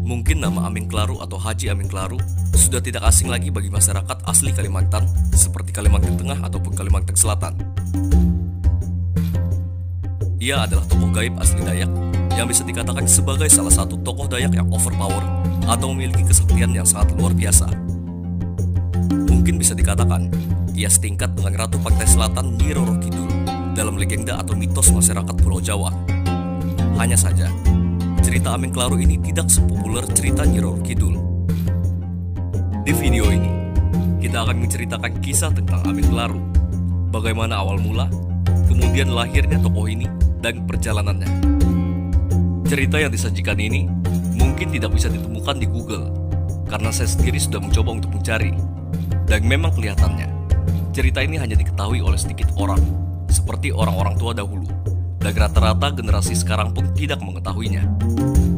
Mungkin nama Amin Klaru atau Haji Amin Klaru sudah tidak asing lagi bagi masyarakat asli Kalimantan seperti Kalimantan Tengah ataupun Kalimantan Selatan. Ia adalah tokoh gaib asli Dayak yang bisa dikatakan sebagai salah satu tokoh Dayak yang overpower atau memiliki kesaktian yang sangat luar biasa. Mungkin bisa dikatakan ia setingkat dengan Ratu Pantai Selatan Nyi Roro Kidul dalam legenda atau mitos masyarakat Pulau Jawa. Hanya saja, cerita Amin Klaru ini tidak sepopuler cerita Nyi Roro Kidul. Di video ini, kita akan menceritakan kisah tentang Amin Klaru, bagaimana awal mula, kemudian lahirnya tokoh ini, dan perjalanannya. Cerita yang disajikan ini mungkin tidak bisa ditemukan di Google, karena saya sendiri sudah mencoba untuk mencari. Dan memang kelihatannya, cerita ini hanya diketahui oleh sedikit orang, seperti orang-orang tua dahulu. Dan rata-rata generasi sekarang pun tidak mengetahuinya.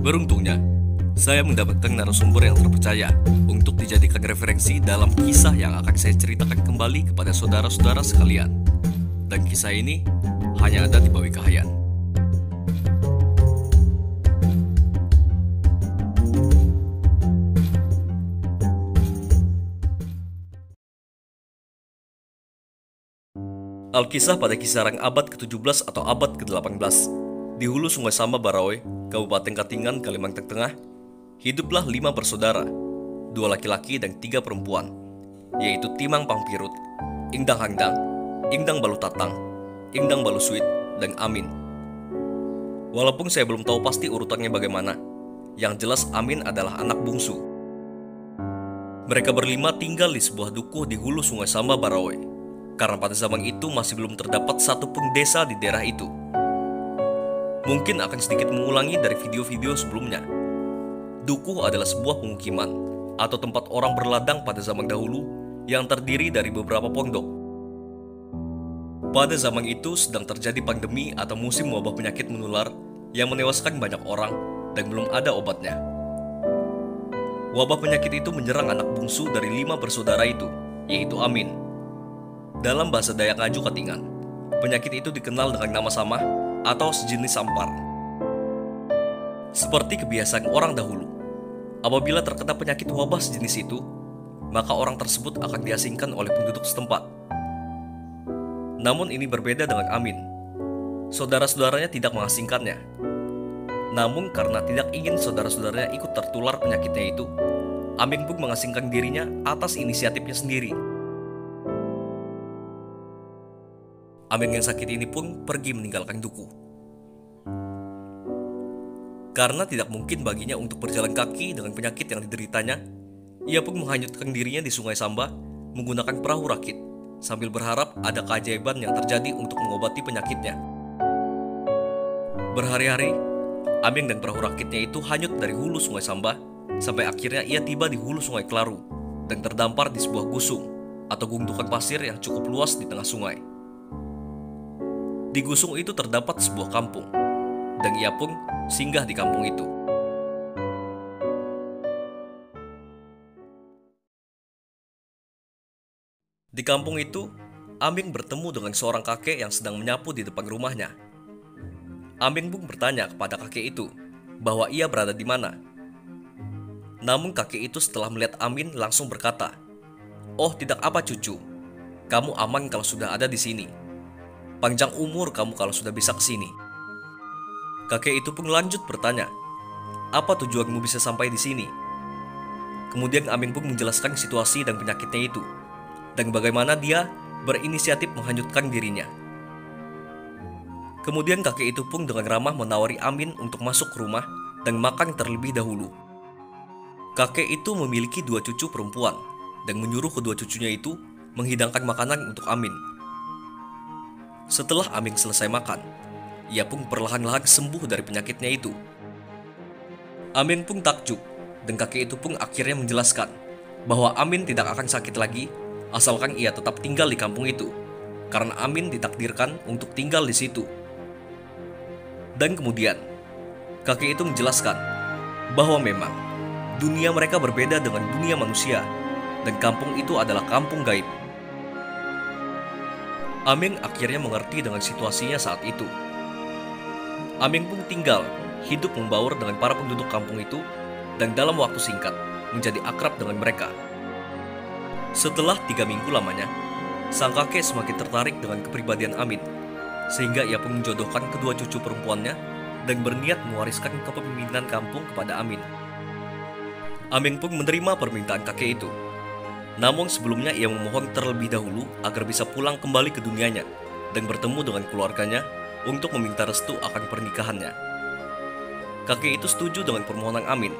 Beruntungnya, saya mendapatkan narasumber yang terpercaya untuk dijadikan referensi dalam kisah yang akan saya ceritakan kembali kepada saudara-saudara sekalian. Dan kisah ini hanya ada di Bawi Kahayan. Alkisah pada kisaran abad ke-17 atau abad ke-18, di hulu Sungai Samba Barawe, Kabupaten Katingan, Kalimantan Tengah, hiduplah 5 bersaudara, 2 laki-laki dan 3 perempuan, yaitu Timang Pangpirut, Ingdang Hangdang, Ingdang Balutatang, Ingdang Balusuit, dan Amin. Walaupun saya belum tahu pasti urutannya bagaimana, yang jelas Amin adalah anak bungsu. Mereka berlima tinggal di sebuah dukuh di hulu Sungai Samba Barawe, karena pada zaman itu masih belum terdapat satupun desa di daerah itu. Mungkin akan sedikit mengulangi dari video-video sebelumnya. Dukuh adalah sebuah pemukiman atau tempat orang berladang pada zaman dahulu yang terdiri dari beberapa pondok. Pada zaman itu sedang terjadi pandemi atau musim wabah penyakit menular yang menewaskan banyak orang dan belum ada obatnya. Wabah penyakit itu menyerang anak bungsu dari 5 bersaudara itu, yaitu Amin. Dalam bahasa Dayak Ngaju Katingan, penyakit itu dikenal dengan nama sama atau sejenis sampar. Seperti kebiasaan orang dahulu, apabila terkena penyakit wabah sejenis itu, maka orang tersebut akan diasingkan oleh penduduk setempat. Namun ini berbeda dengan Amin. Saudara-saudaranya tidak mengasingkannya. Namun karena tidak ingin saudara-saudaranya ikut tertular penyakitnya itu, Amin pun mengasingkan dirinya atas inisiatifnya sendiri. Amin yang sakit ini pun pergi meninggalkan dukuh. Karena tidak mungkin baginya untuk berjalan kaki dengan penyakit yang dideritanya, ia pun menghanyutkan dirinya di Sungai Samba menggunakan perahu rakit, sambil berharap ada keajaiban yang terjadi untuk mengobati penyakitnya. Berhari-hari, Amin dan perahu rakitnya itu hanyut dari hulu Sungai Samba, sampai akhirnya ia tiba di hulu Sungai Klaru dan terdampar di sebuah gusung atau gundukan pasir yang cukup luas di tengah sungai. Di gusung itu terdapat sebuah kampung, dan ia pun singgah di kampung itu. Di kampung itu, Amin bertemu dengan seorang kakek yang sedang menyapu di depan rumahnya. Amin pun bertanya kepada kakek itu bahwa ia berada di mana. Namun kakek itu setelah melihat Amin langsung berkata, "Oh, tidak apa cucu, kamu aman kalau sudah ada di sini. Panjang umur kamu kalau sudah bisa ke sini." Kakek itu pun lanjut bertanya, "Apa tujuanmu bisa sampai di sini?" Kemudian Amin pun menjelaskan situasi dan penyakitnya itu, dan bagaimana dia berinisiatif menghanyutkan dirinya. Kemudian kakek itu pun dengan ramah menawari Amin untuk masuk ke rumah dan makan terlebih dahulu. Kakek itu memiliki 2 cucu perempuan dan menyuruh kedua cucunya itu menghidangkan makanan untuk Amin. Setelah Amin selesai makan, ia pun perlahan-lahan sembuh dari penyakitnya itu. Amin pun takjub, dan kakek itu pun akhirnya menjelaskan bahwa Amin tidak akan sakit lagi asalkan ia tetap tinggal di kampung itu, karena Amin ditakdirkan untuk tinggal di situ. Dan kemudian, kakek itu menjelaskan bahwa memang dunia mereka berbeda dengan dunia manusia, dan kampung itu adalah kampung gaib. Amin akhirnya mengerti dengan situasinya saat itu. Amin pun tinggal hidup membaur dengan para penduduk kampung itu dan dalam waktu singkat menjadi akrab dengan mereka. Setelah 3 minggu lamanya, sang kakek semakin tertarik dengan kepribadian Amin, sehingga ia pun menjodohkan kedua cucu perempuannya dan berniat mewariskan kepemimpinan kampung kepada Amin. Amin pun menerima permintaan kakek itu. Namun sebelumnya ia memohon terlebih dahulu agar bisa pulang kembali ke dunianya dan bertemu dengan keluarganya untuk meminta restu akan pernikahannya. Kakek itu setuju dengan permohonan Amin,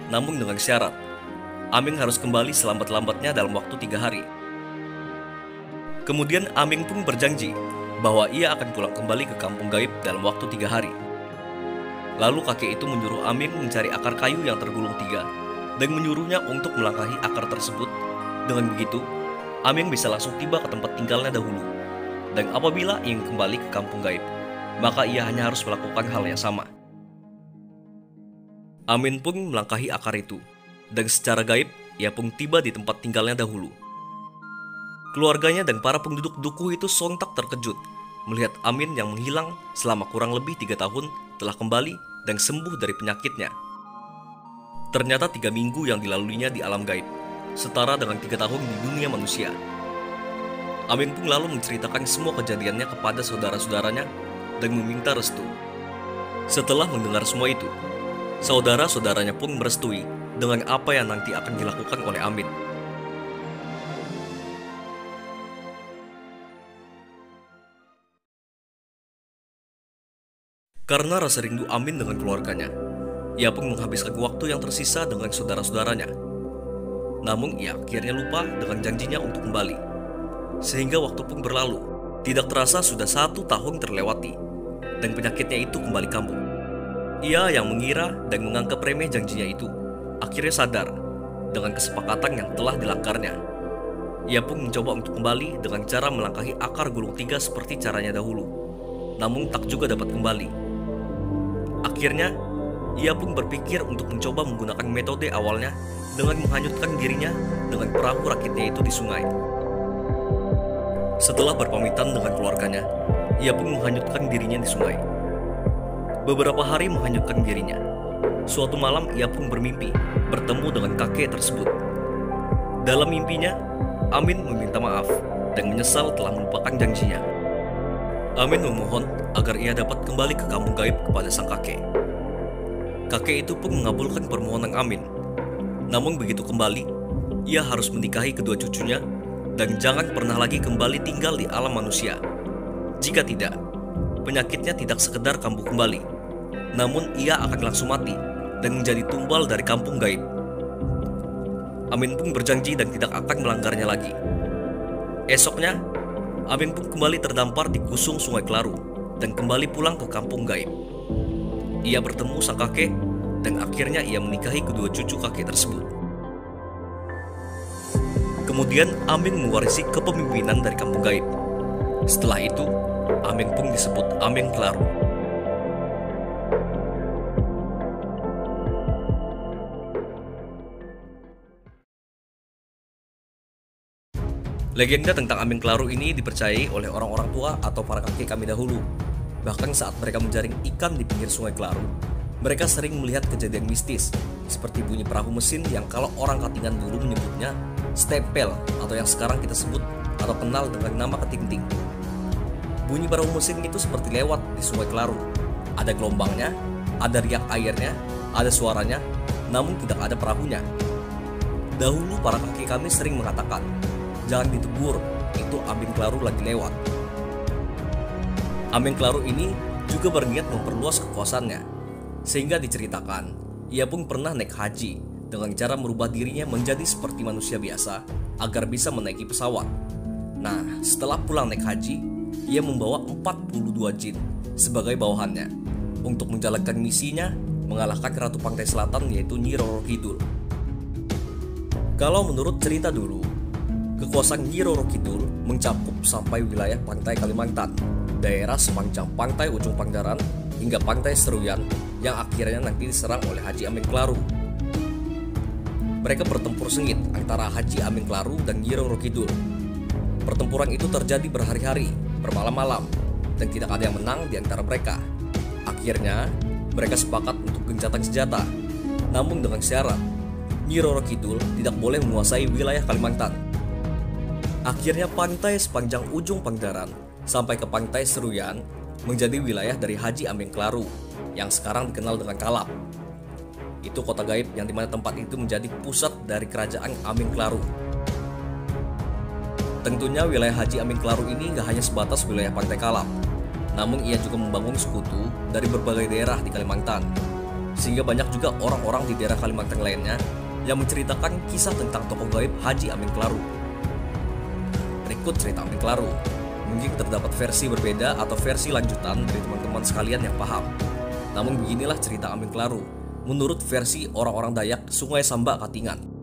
namun dengan syarat Amin harus kembali selambat-lambatnya dalam waktu 3 hari. Kemudian Amin pun berjanji bahwa ia akan pulang kembali ke kampung gaib dalam waktu 3 hari. Lalu kakek itu menyuruh Amin mencari akar kayu yang tergulung 3 dan menyuruhnya untuk melangkahi akar tersebut. Dengan begitu, Amin bisa langsung tiba ke tempat tinggalnya dahulu. Dan apabila ingin kembali ke kampung gaib, maka ia hanya harus melakukan hal yang sama. Amin pun melangkahi akar itu, dan secara gaib ia pun tiba di tempat tinggalnya dahulu. Keluarganya dan para penduduk dukuh itu sontak terkejut melihat Amin yang menghilang selama kurang lebih 3 tahun telah kembali dan sembuh dari penyakitnya. Ternyata 3 minggu yang dilaluinya di alam gaib setara dengan 3 tahun di dunia manusia. Amin pun lalu menceritakan semua kejadiannya kepada saudara-saudaranya dan meminta restu. Setelah mendengar semua itu, saudara-saudaranya pun merestui dengan apa yang nanti akan dilakukan oleh Amin. Karena rasa rindu Amin dengan keluarganya, ia pun menghabiskan waktu yang tersisa dengan saudara-saudaranya. Namun ia akhirnya lupa dengan janjinya untuk kembali. Sehingga waktu pun berlalu, tidak terasa sudah 1 tahun terlewati, dan penyakitnya itu kembali kambuh. Ia yang mengira dan menganggap remeh janjinya itu, akhirnya sadar dengan kesepakatan yang telah dilanggarnya. Ia pun mencoba untuk kembali dengan cara melangkahi akar gulung 3 seperti caranya dahulu, namun tak juga dapat kembali. Akhirnya, ia pun berpikir untuk mencoba menggunakan metode awalnya dengan menghanyutkan dirinya dengan perahu rakitnya itu di sungai. Setelah berpamitan dengan keluarganya, ia pun menghanyutkan dirinya di sungai. Beberapa hari menghanyutkan dirinya. Suatu malam ia pun bermimpi bertemu dengan kakek tersebut. Dalam mimpinya, Amin meminta maaf dan menyesal telah melupakan janjinya. Amin memohon agar ia dapat kembali ke kampung gaib kepada sang kakek. Kakek itu pun mengabulkan permohonan Amin. Namun begitu kembali, ia harus menikahi kedua cucunya dan jangan pernah lagi kembali tinggal di alam manusia. Jika tidak, penyakitnya tidak sekedar kambuh kembali, namun ia akan langsung mati dan menjadi tumbal dari kampung gaib. Amin pun berjanji dan tidak akan melanggarnya lagi. Esoknya, Amin pun kembali terdampar di kusung Sungai Klaru dan kembali pulang ke kampung gaib. Ia bertemu sang kakek dan akhirnya ia menikahi kedua cucu kakek tersebut. Kemudian Amin mewarisi kepemimpinan dari kampung gaib. Setelah itu, Amin pun disebut Amin Klaru. Legenda tentang Amin Klaru ini dipercayai oleh orang-orang tua atau para kakek kami dahulu. Bahkan saat mereka menjaring ikan di pinggir Sungai Klaru, mereka sering melihat kejadian mistis, seperti bunyi perahu mesin yang kalau orang Katingan dulu menyebutnya stempel atau yang sekarang kita sebut atau kenal dengan nama ketingting. Bunyi perahu mesin itu seperti lewat di Sungai Klaru. Ada gelombangnya, ada riak airnya, ada suaranya, namun tidak ada perahunya. Dahulu para kakek kami sering mengatakan, jangan ditegur, itu Amin Klaru lagi lewat. Amin Klaru ini juga berniat memperluas kekuasaannya, sehingga diceritakan ia pun pernah naik haji dengan cara merubah dirinya menjadi seperti manusia biasa agar bisa menaiki pesawat. Nah, setelah pulang naik haji, ia membawa 42 jin sebagai bawahannya untuk menjalankan misinya mengalahkan Ratu Pantai Selatan yaitu Nyi Roro Kidul. Kalau menurut cerita dulu, kekuasaan Nyi Roro Kidul mencakup sampai wilayah pantai Kalimantan, daerah sepanjang pantai Ujung Pangandaran hingga pantai Seruyan yang akhirnya nanti diserang oleh Haji Amin Klaru. Mereka bertempur sengit antara Haji Amin Klaru dan Nyi Roro Kidul. Pertempuran itu terjadi berhari-hari, bermalam-malam, dan tidak ada yang menang di antara mereka. Akhirnya, mereka sepakat untuk gencatan senjata. namun dengan syarat Nyi Roro Kidul tidak boleh menguasai wilayah Kalimantan. Akhirnya pantai sepanjang ujung Pangandaran sampai ke pantai Seruyan menjadi wilayah dari Haji Amengklaru yang sekarang dikenal dengan Kalap. Itu kota gaib yang dimana tempat itu menjadi pusat dari kerajaan Amengklaru. Tentunya wilayah Haji Amengklaru ini gak hanya sebatas wilayah pantai Kalap, namun ia juga membangun sekutu dari berbagai daerah di Kalimantan, sehingga banyak juga orang-orang di daerah Kalimantan lainnya yang menceritakan kisah tentang tokoh gaib Haji Amengklaru. Berikut cerita Amengklaru. Mungkin terdapat versi berbeda atau versi lanjutan dari teman-teman sekalian yang paham. Namun beginilah cerita Amengklaru menurut versi orang-orang Dayak Sungai Samba Katingan.